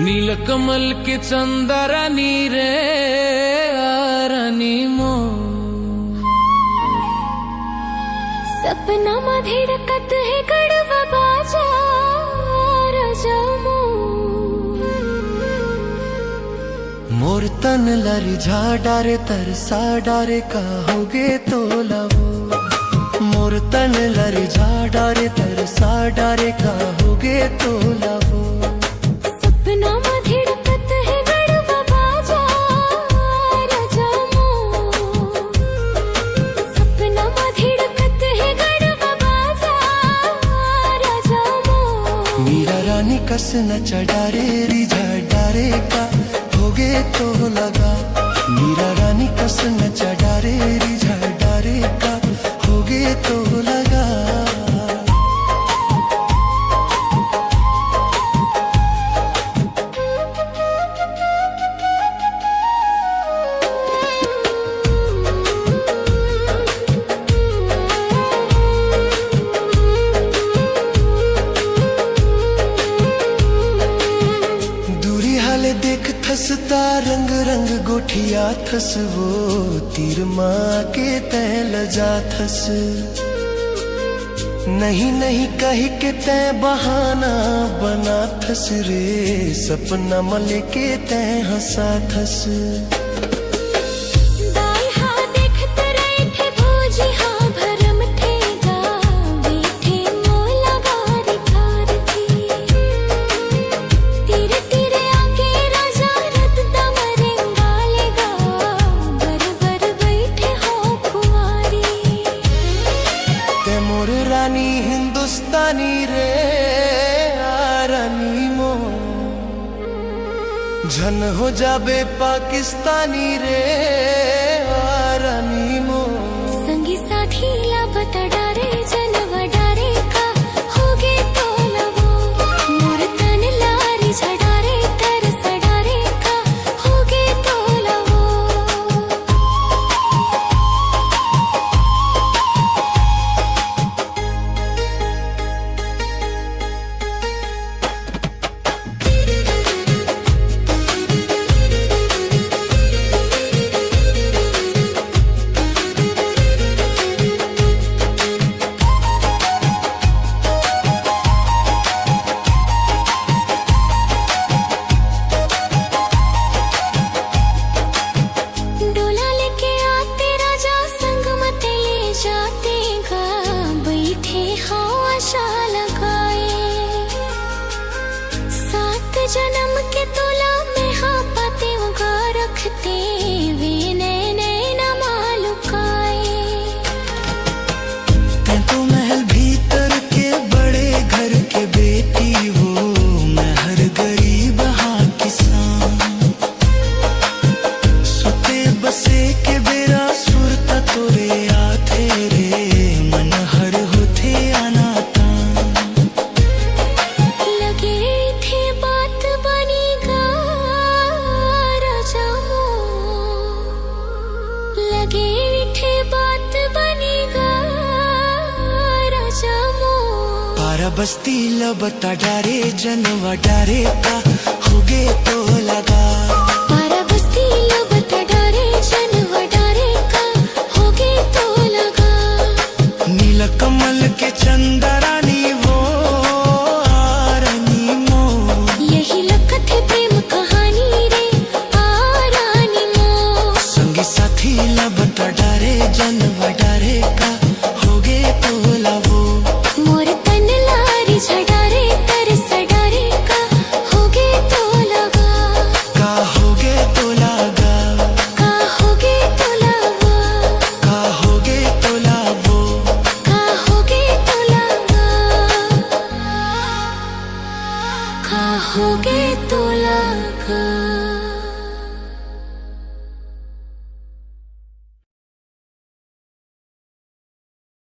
नीलकमल के चंदरानी रे रानी मो सपना मधिड़कत है गड़वा बाजा रजमो मोर तन लरी झा डारे तरसा डारे कहोगे तो लवो मोर तन लरी झा डारे तरसा डारे कहोगे तो लवो सपना मधिड़कत है गड़वा बाजा रजमो सपना मधिड़कत है गड़वा बाजा रजमो मीरा रानी कस न चढ़ारे रिझा डारे का होगे तो लगा मीरा रानी कस न चढ़ारे रिझा डारे का होगे तो लगा देख थसता रंग रंग गोठिया थस वो तीर माँ के तैल जा थस नहीं नहीं कही के तै बहाना बना थस रे सपना मल के तै हंसा थस रानी हिंदुस्तानी रे रानी मो झन हो जाबे पाकिस्तानी रे रानी मो संगी साथी लापत डारे जनवा डारे का होगे तो लवो मोर तन लारी झडारे तरस डारे का होगे तो लवो जन्म के तोला में हाँ पाते उगा रखते वे नैने न मालुकाए तो महल भीतर के बड़े घर के बेटी हो मैं हर गरीब हाँ किसान सुते बसे के बेरा सुरता तोरे आते रे मन हर होते अनाता बस्ती लबता डारे जनवा डारे का होगे तो लगा पारा बस्ती लबता डारे जनवा डारे का होगे तो लगा नीलकमल के चंदरानी वो रानी मो यही लखत है प्रेम कहानी रे रानी मो संगी साथी लबता डारे जनवा डारे का